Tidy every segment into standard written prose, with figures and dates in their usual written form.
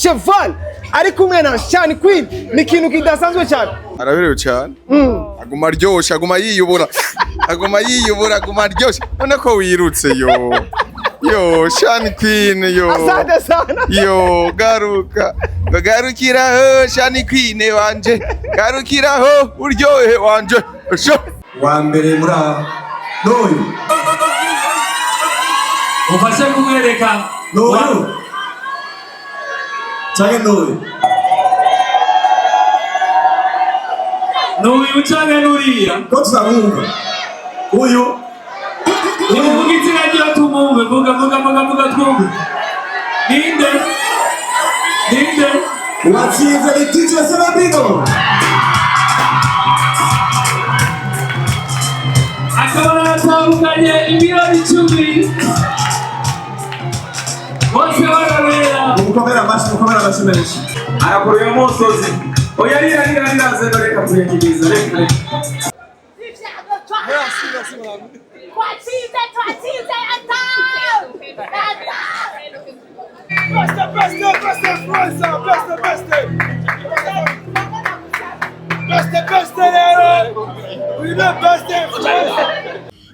Cheval ari kumwe na Shani Queen ni ikintu kidasanzwe cyane. Araberewe cyane. Aguma aryosha, aguma yiyubura. Aguma aryosha. None ko wirutse yo Shani Queen yo. Asante sana. Yo garukiraho Shani Queen wanje. Garukiraho uryohe wanje. Wa mbere muri n'uyu. Ufashe kumwereka n'uyu. Change n'uyu. N'uyu change n'uriya. Ko tuzamwumva. Uyu. Nimuvuga izina ryo tumumve, vuga twumve. Ninde? Watsinze litije Sebabigo. Akabona atandukanye ibirori 10. Bose barabera. Mukomera amashyi menshi. Arakuruye umusozi. Oya rira zeno reka tuyekigiza reka. Merci madame. Twatize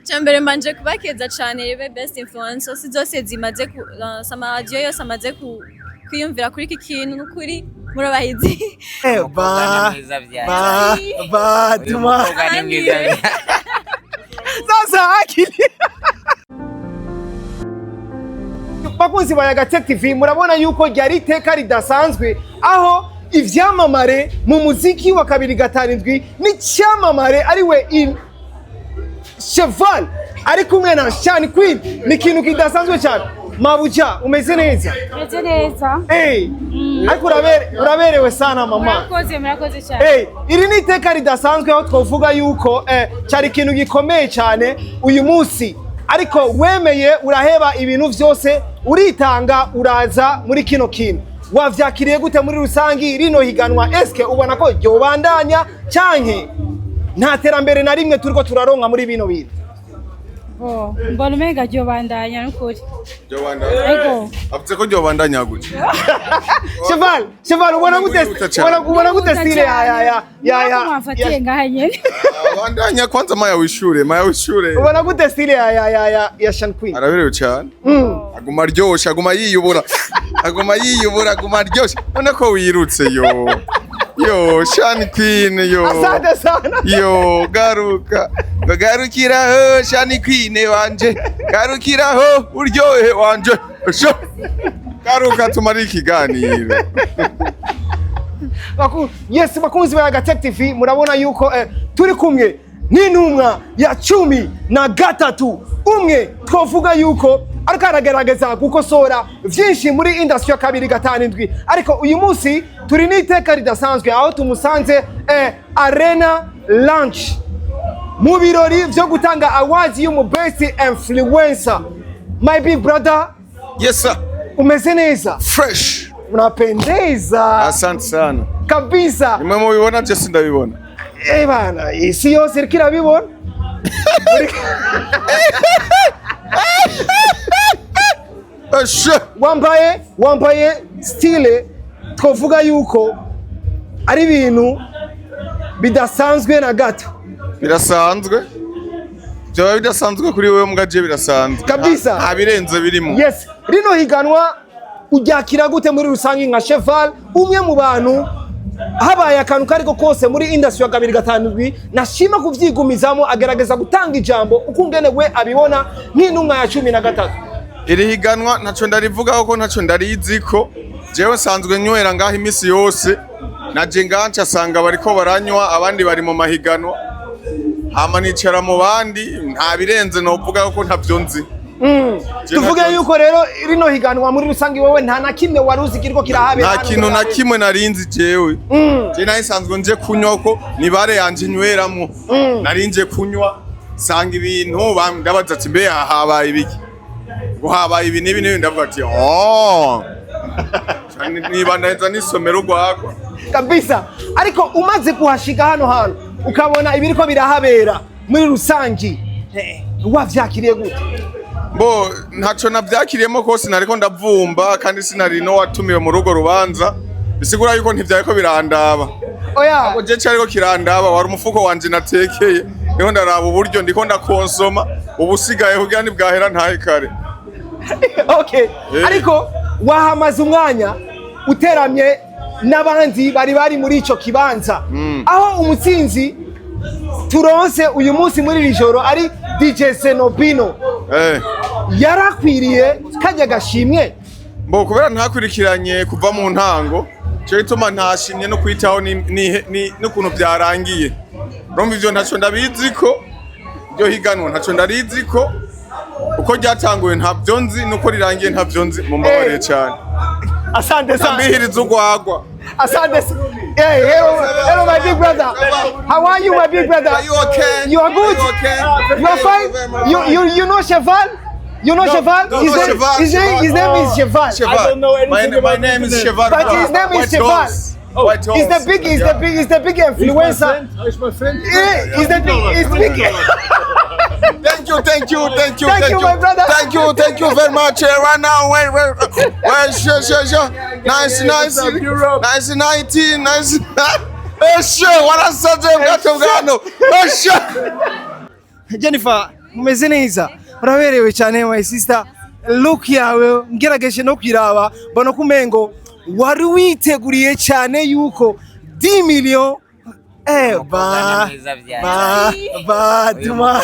Chambere manje kubakeza cyane yebe best influencer zose zimaze sama radio yose amaze kwiyumvira kuri iki kintu n'ukuri murabahizi. Tuma. Sasa akili. Bakunzi ba Karaoke TV murabona yuko ryari iteka ridasanzwe aho ivyamamare mu muziki wa 2/7 n'icyamamare ariwe Cheval ari kumwe na Shani Queen ni ikintu kidasanzwe cyane. Mabuja umeze neza? Meze neza. Ariko uraberewe sana mama. Murakoze cyane. Iri ni iteka ridasanzwe aho twovuga yuko cyari ikintu gikomeye cyane uyu munsi. Ariko wemeye uraheba ibintu byose uritanga uraza muri kino kintu. Wavyakiriye gute muri rusangi rino higanwa eske ubona ko ryobandanya cyanke nta terambere na rimwe turiko turaronka muri bino bintu? Mbona umenga ryobandanya n'ukuri. Ryobandanya. Avuze ko ryobandanya gute? Cheval ubona gute style ya mwafatiye ngaha nyene. Bandanya kwanza maya wishure. Ubona gute style ya Shani Queen? Araberewe cyane. Aguma aryosha, aguma yiyubura. Aguma aryosha. None ko wirutse yo Shani Queen yo. Asante sana. Yo garukiraho Shani Queen wanje. Garukiraho uryohe wanje. Garuka tumari ikiganiro. Bakunzi ba Karaoke TV murabona yuko turi kumwe n'intumwa ya 13 umwe twovuga yuko ariko aragerageza gukosora vyinshi muri industry ya 2/7 ariko uyu munsi turi n'iteka ridasanzwe aho tumusanze arena lunch mu birori byo gutanga awards y'umu best influencer. My big brother. Yes sir. Umeze neza? Fresh. Unapendeza. Asante sana. Kabisa. Nimwe mubibona je sindabibona. Bana, isi yose irikira bibona. Wambaye style twovuga yuko ari ibintu bidasanzwe na gato. Birasanzwe? Byo bidasanzwe kuri wewe mugaje birasanzwe. Kabisa. Abirenze birimo. Yes. Rino higanwa ujakira gute muri rusangi nka Cheval umwe mu bantu habaye akantu kariko kose muri industry ya 2/7 nashima kuvyigumizamo agerageza gutanga ijambo ukungene we abibona nk'intumwa ya 13. Iri higanwa ntaco ndarivuga ko ntaco ndariziko jewe sanzwe nywera ngaho imisi yose naje nganca sanga bariko baranywa abandi bari mu mahiganwa hama nicara mu bandi nta birenze no kuvuga ko ntavyo nzi. Tuvuge yuko rero rino higanwa muri rusangi wewe nta na kimwe waruzi kiriko kirahabera. Nta kintu na kimwe narinzi jewe. Je nayisanzwe nje kunywa ko nibare yanje nyweramo. Narinje kunywa sanga ibintu ndabaza ati mbe habaye ibiki. Ngo habaye ibi nibi ndavuga ati niba ndaza nisomero rwako. Kabisa. Ariko umaze kuhashika hano ukabona ibiriko birahabera muri rusangi wavyakiriye gute? Bo ntaco navyakiriyemo ko sinariko ndavumba kandi sinari no watumiwe mu rugo rubanza bisigura yuko ntivyariko birandaba. Oya. Abo je cyariko kirandaba wari umufuko wanje natekeye niho ndaraba uburyo ndiko ndakonsoma ubusigaye kugira ni bwahera ntahe kare. Okay. Ariko wahamaze umwanya uteramye n'abandi bari muri ico kibanza. Aho umutsinzi turonse uyu munsi muri iri joro ari DJ Senobino. Yarakwiriye kajya gashimwe. Mbo kubera ntakurikiranye kuva mu ntango cyo ituma ntashimye no kwitaho n'ukuntu byarangiye. Rombi ivyo ntaco ndabiziko byo higanwa ntaco ndariziko uko ryatanguye ntavyo nzi nuko rirangiye ntavyo nzi mu mbabare cyane. Asante sana. Mbihiriza ugwagwa. Asante. Hey, hello my big brother. How are you my big brother? Are you okay? You are good? Are you okay? You are fine? You know Cheval? You know Cheval? His name is Cheval. I don't know anything. My name is Cheval. But his name is Cheval. He's the big influencer. He's my friend. Yeah, he's the big. Thank you, my brother. Thank you very much. Right now, wait, sure. Nice. 19, nice. Sure, what I said, sure. Jennifer, mumeze neza. Uraberewe cyane my sister. Look yawe ngerageje no kwiraba bano kumengo wari witeguriye cyane yuko 10 million tuma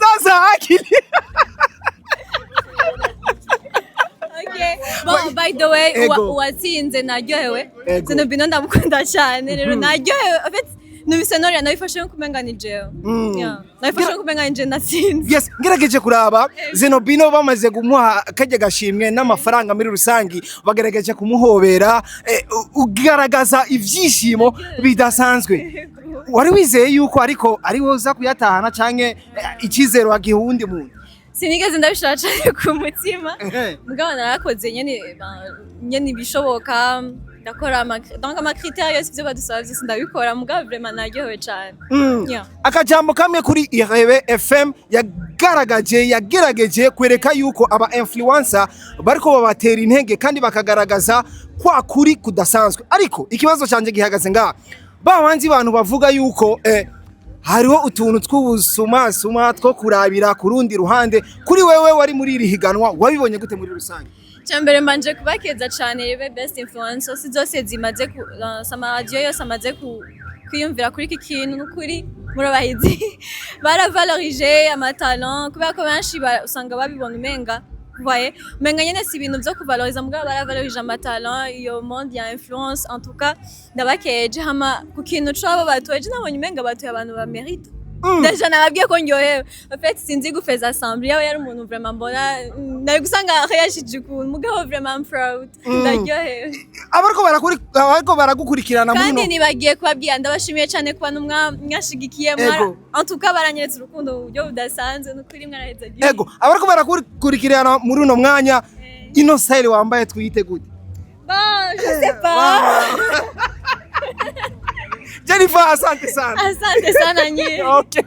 sasa akili. Okay. Well, by the way, watsinze naryohewe. Senobino ndamukunda cyane rero naryohewe. En fait, nubisenori nabifashe kumenga ni jewe. Nabifashe kumenga ni je natsinze. Yes, ngerageje kuraba Zenobino bamaze gumuha kajya gashimwe n'amafaranga muri rusangi bagerageje kumuhobera ugaragaza ivyishimo bidasanzwe. Wari wizeye yuko ariko ari woza kuyatahana canke ikizero wagihundi muntu? Sinigeze ndabishaka cyane ku mutima. Mugabo narakoze nyene bishoboka. Ndakora donc ama critères yose byo badusaba byose ndabikora mugabo vraiment naryohewe cyane. Akajambo kamwe kuri Irebe FM yagerageje kwereka yuko aba influencer bariko babatera intege kandi bakagaragaza kwa kuri kudasanzwe. Ariko ikibazo cyanje gihagaze nga babanzi bantu bavuga yuko hariho utuntu tw'ubusuma two kurabira ku rundi ruhande. Kuri wewe wari muri iri higanwa wabibonye gute muri rusange? Cyambere mbanje kubakeza cyane Irebe best influencer zose zimaze sama radio yose amaze kwiyumvira kuri iki kintu n'ukuri murabahizi baravaloriser amatalent kubera ko benshi usanga babibona umenga voyez umenga nyene si ibintu byo kuvaloriza mugabo baravaloriser amatalent iyo monde ya influence en tout cas ndabakeje hama ku kintu cabo batoje nabonye umenga batoye abantu ba mérite. Deja nababwiye ko ndyohewe. En fait sinzi gufeza assemblée yawe yari umuntu vraiment mbona nari gusanga yashije ukuntu mugabo vraiment proud. Ndyohewe. Abariko baragukurikirana muri no. Kandi nibagiye kubabwira ndabashimiye cyane kuba mwashigikiye mwara. En tout cas baranyeretse urukundo buryo budasanzwe n'ukuri mwaraheza gihe. Ego, abariko baragukurikirana muri uno mwanya ino style wambaye twiyite gute? Bon, je sais pas. Jennifer, asante sana. Asante sana nyie. Okay.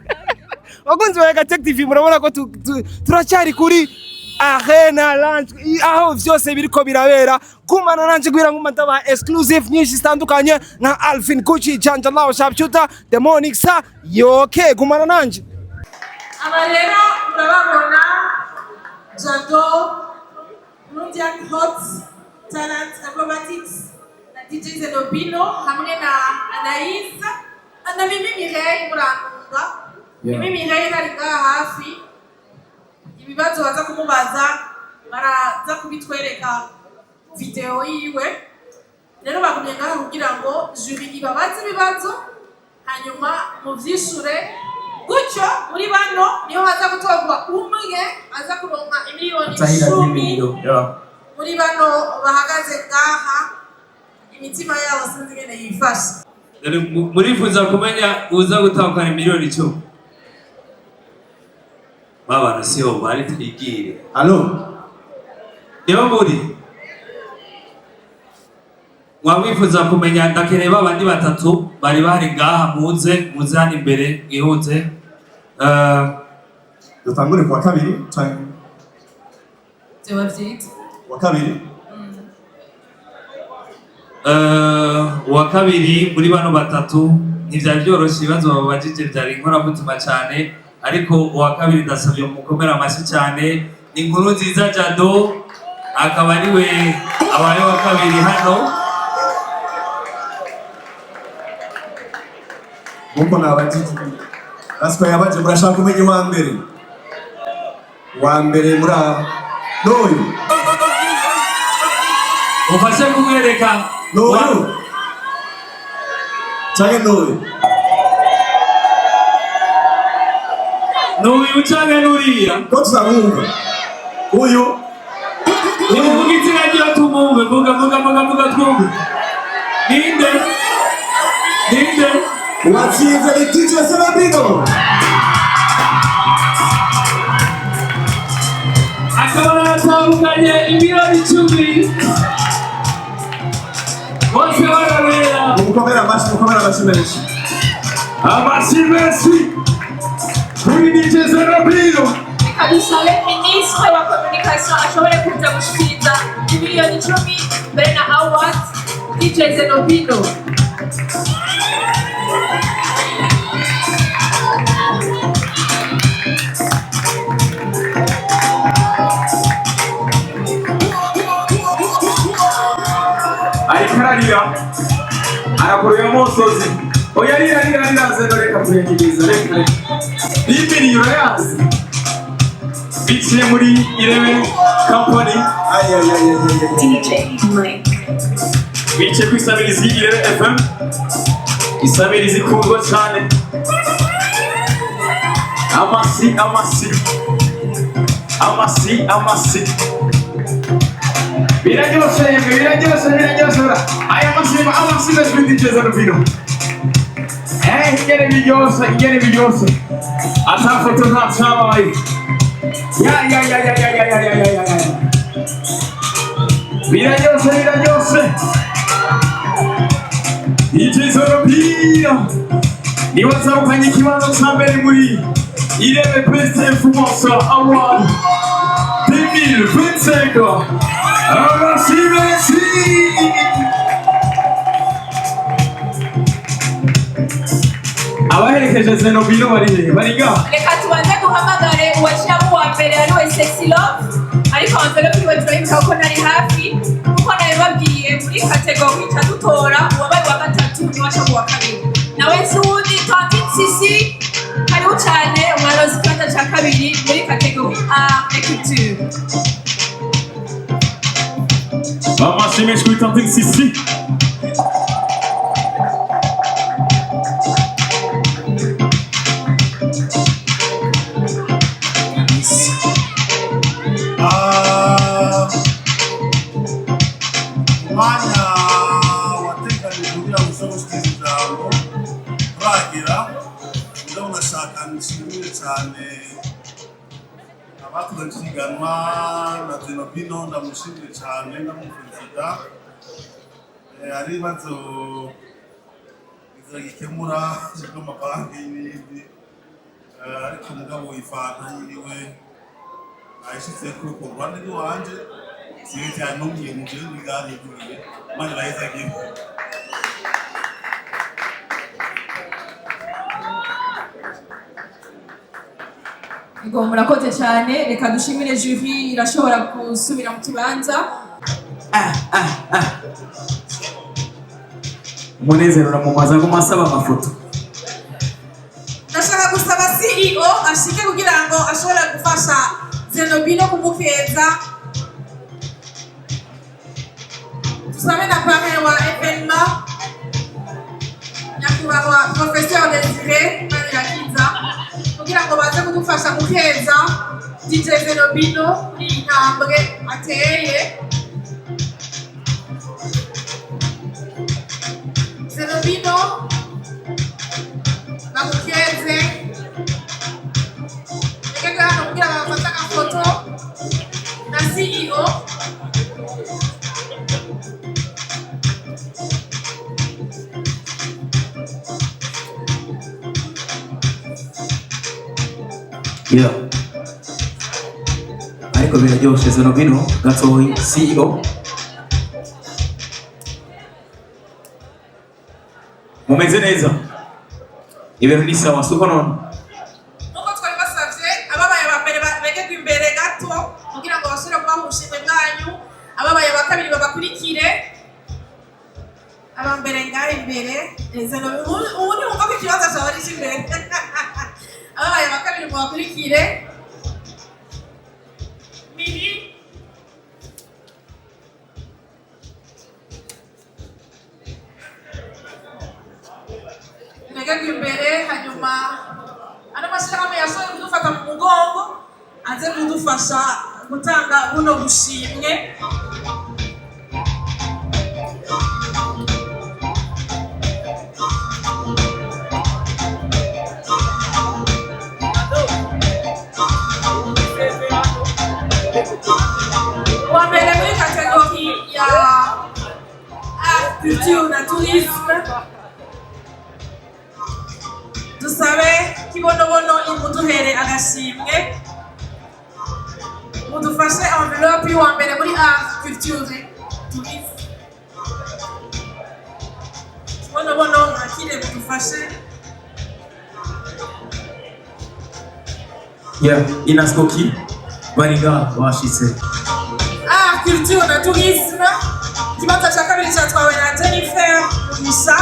Wakunzi wa Karaoke TV murabona ko turacyari kuri Arena Lounge aho vyose biriko birabera kumana nanje gwira ngumata exclusive nyinshi zitandukanye na Alvin Kuchi Janja Lao Sharpshooter Demonic Star yoke kumana nanje. Amarero urababona Jado Mundial Hot Talent Acrobatics DJ Zenobino hamwe na Anaïs na Mimi Mireille murandunga. Mimi Mireille ari ngaha hafi ibibazo baza kumubaza baraza kubitwereka video yiwe rero bagumye ngaha kugira ngo jury ibabaze ibibazo hanyuma muvyishure gutyo muri bano niho haza gutorwa umwe aza kuronka miliyoni 10 muri bano bahagaze ngaha imitima yabo sinzi ngene yifashe. Murifuza kumenya uza gutahukana miliyoni 10? Baba sio bari twigire. Allo? Niyo muri mwifuza kumenya ndakeneye babandi batatu bari bari ngaha muze hano imbere mwihute dutangure kuwa kabiri canke byoba byiza kuwa kabiri. uwa kabiri muri bano batatu ntivyari vyoroshe, ibibazo babajije vyari inkoramutima cane, ariko uwa kabiri ndasavye mukomera amashyi cane. Ni inkuru nziza Jado, akaba ariwe abaye wa kabiri hano. Nkuko nabajije rasiko yabaje, murashaka kumenya uwa mbere? Uwa mbere muri n'uyu Mufashe kumwereka n'uyu canke n'uyu? n'uyu canke n'uriya? Ko tuzamwumva uyu nimuvuga izina ryo tumwumve. Vuga twumve. Ninde? uwatsinze ni DJ Sebabigo, akaba yatahukanye ibirori 10. Bose barabera. mukomera amashyi menshi. Amashyi menshi kuri DJ Sebabigo. reka dusabe minisitiri wa communication ashobore kuza gushikiriza imiliyoni 10 mbere na award DJ Zenobino. ariko ararira arakurira umusozi. Oya rira Zeno, reka kurengereza, reka bibiri urayazi biciye muri Irebe Company biciye ku isabirizi Irebe FM, isabirizi ikundwa cyane. amasi biraryoshe aya amasi menshi DJ Zenobino. ingene biryoshe atafoto nta cyabaye. Biraryoshe DJ Zenobino niwe azahukanye ikibanza cya mbere muri Irebe Best Influencer Award 2025. Amasi. Abaherekeje Zenobino bari ngaha. Reka tubanze duhamagare uwashyiramo uwa mbere ariwe Sexy Love, ariko envelope iwe turayibuka ko nari hafi kuko nabibabwiye muri kategori ca dutora uwabaye uwa gatatu niwe aca mu wa kabiri. Nawe Zundi Sisi karibu cyane umwarozi ikibanza ca kabiri muri kategori A Écriture. Amashyi menshi kuri Tantin Sisi. Umwanya wateganijwe kugira ngo ushobore gushikiriza ijambo uragira, ndabona nashaka nshimire cyane abakoze ihiganwa na Zenobino, ndamushimire cyane ndamufuriza. Hari ibibazo bizagikemura by'amabanki n'ibindi, ariko mugabo wifanta yiwe ayishyize ku ruhande rw'iwanje siwe cyane n'umwinjye w'iganiriye Imana iraheza agiye. Ngo murakoze cyane, reka dushimire jury irashobora gusubira mu kibanza. Umunezero uramumaza ngo masaba amafoto. Ndashaka gusaba CEO ashike kugira ngo ashobore gufasha Zenobino kumukeza. Tusabe na pame wa evenement nyakubahwa Professeur Desire Manirakiza kugira ngo baze kudufasha gukeza DJ Zenobino kuri intambwe ateye. Zenobino namukeze ekeka hano kugira ngo bafate agafoto na CEO. Yeah. ariko biraryoshe zino bino gatoyi CEO mumeze neza ibintu ni sawa suko none nuko twari basavye ababaye ba mbere begegwa imbere gato kugira ngo basubire kuba mu bushimwe bwanyu ababaye ba kabiri babakurikire aba mbere ngaho imbere ubu ni wumva ko ikibazo cyawe ari imbere ababaye ba kabiri mubakurikire Mimi begegwa imbere hanyuma ano mashyirahamwe yashoboye kudufata mu mugongo aze kudufasha gutanga buno bushimwe wa mbere muri kategori ya culture na tourisme dusabe kibonobono imuduhere agashimwe mudufashe envelope y'uwa mbere muri culture tourisme kibonobono mwakire mudufashe inaskoki bariga bashitse culture na tourisme ikibanza cya kabiri cyatwawe na Jennifer Mugisha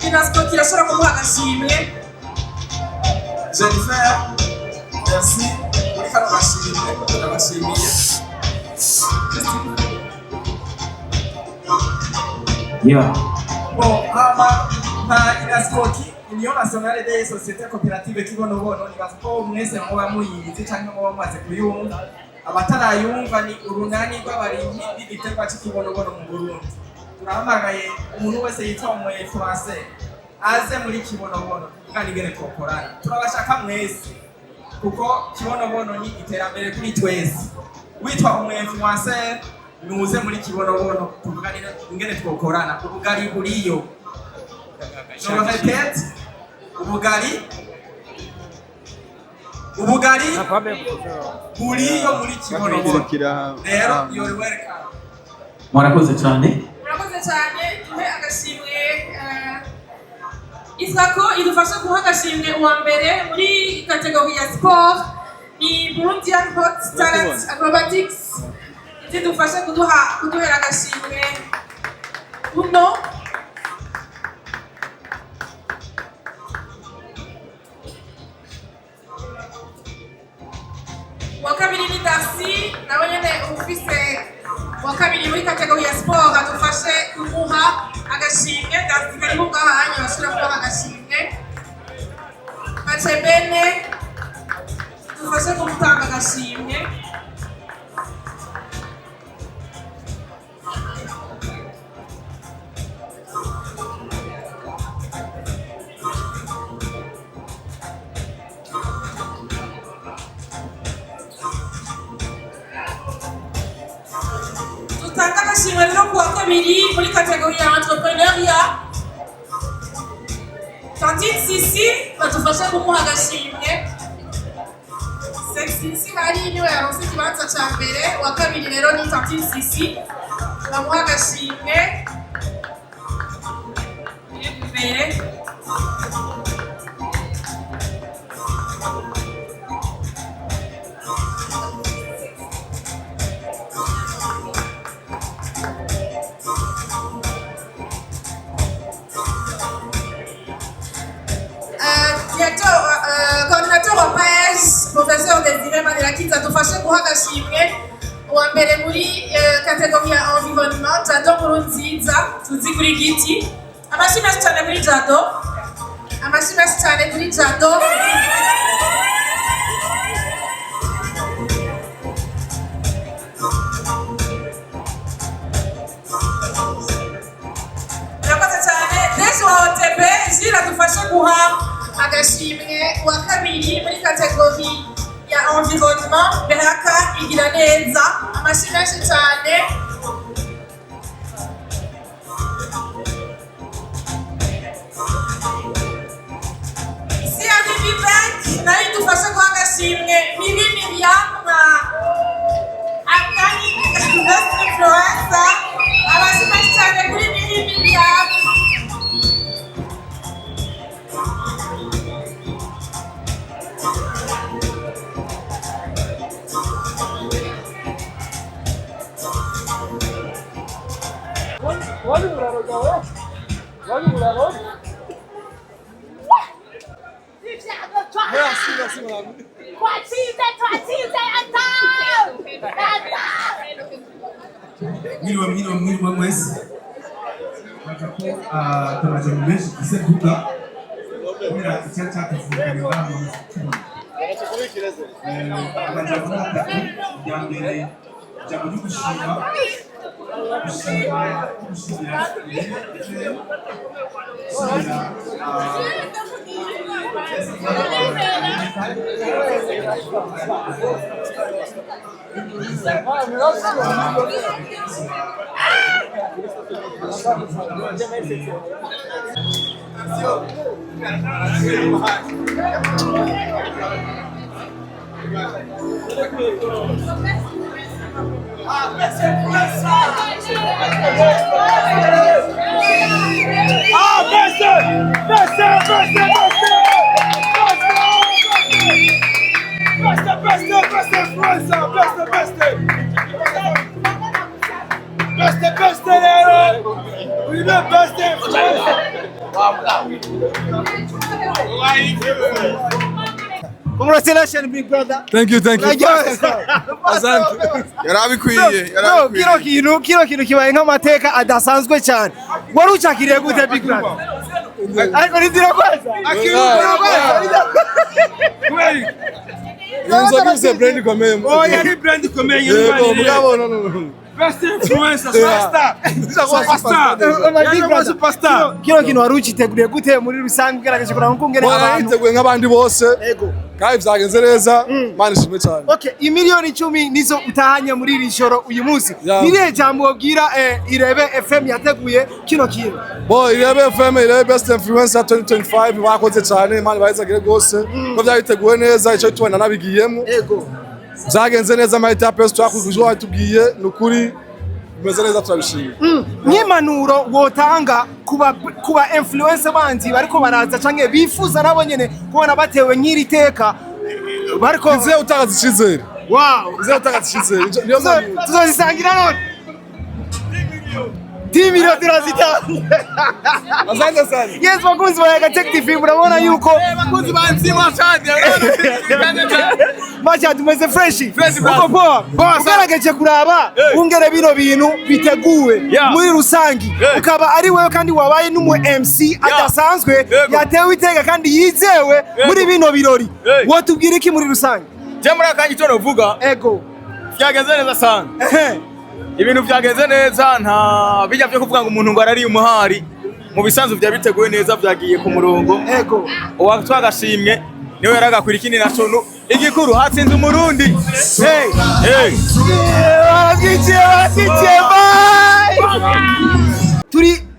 inaskoki irashobora kumuha agashimwe Jennifer merci muri kano gashimwe ndabashimiye bon nka inaskoki Union Nationale des Sociétés Coopératives Kibonobono nibaza ko mwese muba muyizi cyangwa muba mumaze kuyumva abatarayumva ni urunani rw'abarimyi b'igiterwa cy'ikibonobono mu Burundi turahamagaye umuntu wese yitwa umuye français aze muri kibonobono kandi ngene twokorana turabashaka mwese kuko kibonobono ni iterambere kuri twese witwa umuye français nuze muri kibonobono tuvugane ngene twokorana ubugari buriyo je répète ubugari buriyo muri kibonobono rero you're welcome mwarakoze cyane duhe agashimwe Isako idufasha guha agashimwe uwa mbere muri kategori ya sport ni Burundian Hot Talent Acrobatics idufasha kuduhera agashimwe uno wa kabiri ni Darcy nawe nyene ufise wa kabiri muri kategori ya sport adufashe kumuha agashimwe Darcy kari mu gahanya bashira kuha agashimwe Machebene dufashe kumutanga agashimwe tutanga agashimwe rero kuwa kabiri muri kategori ya entrepreneuria Tantine Sisi badufasha kumuha agashimwe Sisi hari niwe yaronse ikibanza cya mbere wa kabiri rero ni Tantine Sisi bamuha agashimwe imbere coordinateur wa PAES professeur Désiré Manirakiza adufashe guha agashimwe uwa mbere muri kategori ya environnement Jado Nkurunziza tuzi kuri giti amashyi menshi cyane kuri Jado murakoze cyane Deje wa OTB Jira adufashe guha agashimwe wa kabiri muri kategori ya environnement Beraka igira neza amashyi menshi cyane nayo idufasha guha agashimwe Mimi Miriam Mwiriwe mwese bakako tumaze mu menshi kuseduka kubera icyo cyatuvuganye ngaho amajambo atatu ya mbere ijambo ryo gushimira Congratulations, big brother. Thank you. Asante. yarabikwiye Kino kintu kibaye nk'amateka adasanzwe cyane. Wari ucakiriye gute big brother? Ariko nizira kwanza. Nzo gise brand ikomeye. Oh, yari brand ikomeye. No. Best influencer, superstar. Kino kintu wari uciteguriye gute muri rusange ugaragaje kuranga kungere abantu? Yiteguye nk'abandi bose. Yego. Kandi vyagenze neza. Mani shimwe cyane. Okay, imiliyoni 10 nizo utahanye muri iri joro uyu munsi. Niriye jambo wabwira Irebe FM yateguye kino kintu. Irebe FM, Irebe Best Influencer 2025 bakoze cyane, mani bahezagire gose. Ko byabiteguye neza, icyo tubona nabigiyemo. Yego. Zagenze neza amahita pesi twakujwe watubwiye nukuri bimeze neza turabishimye. Nk'impanuro wotanga kuba influencer bandi bariko baraza canke bifuza nabo nyene kubona batewe nk'iri teka bariko nze utagaza icizere. Wow, nze utagaza icizere. Niyo tuzozisangira none 10 million turazitanga. Asante sana. Yes, bakunzi ba Karaoke TV murabona yuko bakunzi banzima cyane. Macha tumeze fresh. Uko poa. Ugerageje kuraba ungere bino bintu biteguwe muri rusangi. Ukaba ari wewe kandi wabaye n'umu MC adasanzwe yatewe iteka kandi yizewe muri bino birori. Wotubwira iki muri rusangi? Je muri akanyi cyo novuga. Ego. Byagenze neza sana. Ibintu byagenze neza nta bijya byo kuvuga ngo umuntu ngo arari umuhari. Mu bisanzwe bya biteguye neza byagiye ku murongo. Ego. Uwatwagashimwe niwe yaragakwira ikindi nacono igikuru hatsinze umurundi.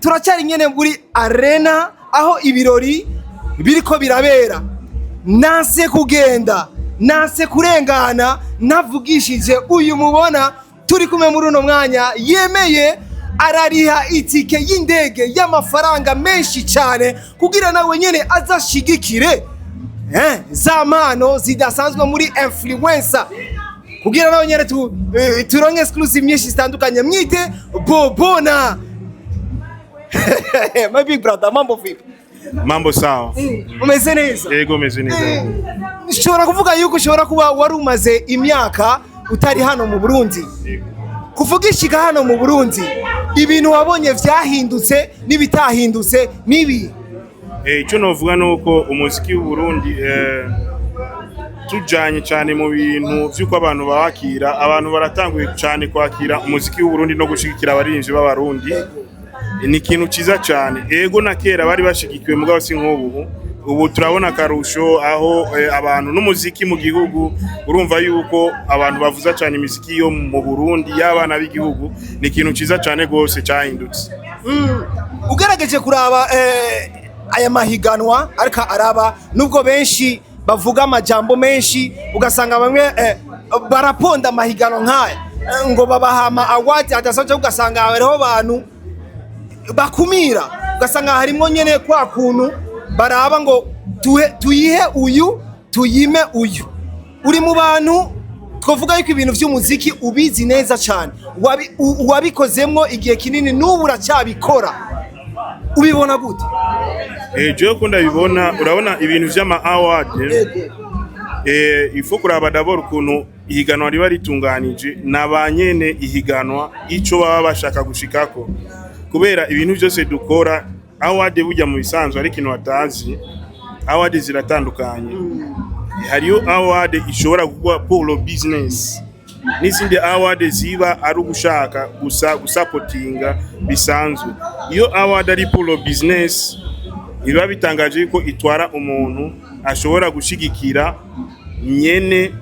Turacyari nyene muri arena aho ibirori biriko birabera. Nase kugenda, nase kurengana, navugishije uyu mubona turi kumwe muri uno mwanya yemeye arariha itike y'indege y'amafaranga menshi cyane kugira nawe nyene azashigikire za mpano zidasanzwe muri influencer kugira nawe nyene turonke exclusive nyinshi zitandukanye mwite Bobona. My big brother, mambo vipi? Mambo sawa. Umeze neza? Yego umeze neza. Nshobora kuvuga yuko ushobora kuba wari umaze imyaka utari hano mu Burundi. Kuvugishika hano mu Burundi ibintu wabonye vyahindutse n'ibitahindutse nibi. Icyo novuga nuko umuziki w'u Burundi tujanye cyane mu bintu by'uko abantu bawakira, abantu baratanguye cyane kwakira umuziki w'u Burundi no gushigikira abarinzi b'abarundi. Ni ikintu ciza cyane. Ego na kera bari bashigikiwe mugabo si nk'ubu. Ubu turabona karusho aho abantu n'umuziki mu gihugu urumva yuko abantu bavuza cyane imiziki yo mu Burundi y'abana b'igihugu ni ikintu ciza cyane gose cyahindutse. Ugerageje kuraba aya mahiganwa ariko araba nubwo benshi bavuga amajambo menshi ugasanga bamwe baraponda amahiganwa nk'aya ngo babahama award adasaje ugasanga hariho abantu bakumira ugasanga harimo nyene kwa kuntu baraba ngo tuyihe uyu tuyime uyu uri mu bantu twavuga yuko ibintu by'umuziki ubizi neza cyane, wabikozemwo igihe kinini n'ubu uracyabikora, ubibona gute? Jewe ko ndabibona, urabona ibintu vy'ama award ifo kuraba d'abord ukuntu ihiganwa riba ritunganije n'abanyene ihiganwa ico baba bashaka gushikako, kubera ibintu byose dukora award bujya mu bisanzwe ari kintu batazi. Award ziratandukanye, hariyo award ishobora kuba pour le business, n'izindi award ziba ari ugushaka gusa gusapotinga bisanzwe. Iyo award ari pour le business iba bitangaje ko itwara umuntu ashobora gushigikira nyene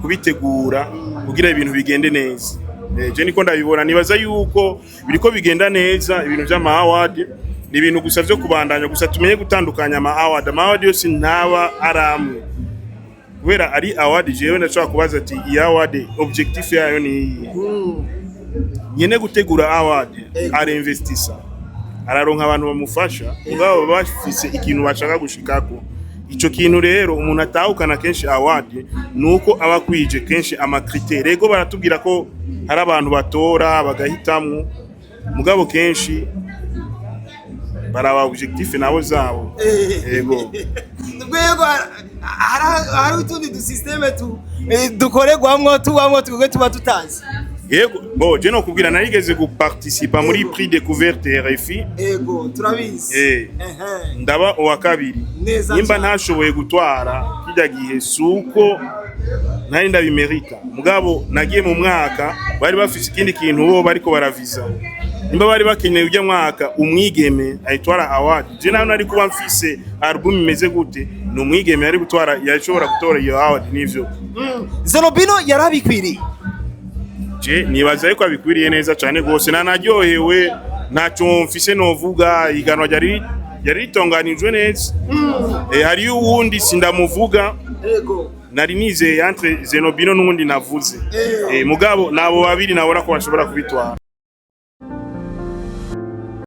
kubitegura kugira ibintu bigende neza. Je niko ndabibona, nibaza yuko biriko bigenda neza. Ibintu by'ama award ni ibintu gusa byo kubandanya, gusa tumenye gutandukanya ama award yose ntaba aramwe, kubera ari award jewe ndashaka kubaza ati iyi award objectif yayo ni nyene gutegura award, ari investisa, araronka abantu bamufasha ngabo bafise ikintu bashaka gushikako. Ico kintu rero umuntu atahukana kenshi award nuko aba kwije kenshi ama critère. Ego baratubwira ko hari abantu batora bagahitamwo, mugabo kenshi baraba objectif nabo zabo. Ego hari utundi du systeme dukorerwamwo tubamwo tuba tutazi. Yego, bo je no kubwira narigeze guparticipa muri prix découverte RFI. Ego turabizi. Ndaba uwa kabiri. Nimba ntashoboye gutwara kijya gihe suko ntari ndabimerita, mugabo nagiye mu mwaka bari bafise ikindi kintu bo bariko baraviza. Nimba bari bakeneye ujya mwaka umwigeme ayitwara award, je naho nari kuba mfise album imeze gute, no umwigeme ari gutwara yashobora gutora iyo award nivyo. Zenobino yarabikwiriye. Je nibaza yuko abikwiriye neza cyane gose, nanaryohewe, ntacyo mfise novuga. Iganwa ryari ritonganijwe neza. Hariyo uwundi sindamuvuga, nari nizeye entre Zenobino n'uwundi navuze. Mugabo nabo babiri nabona ko bashobora kubitwara.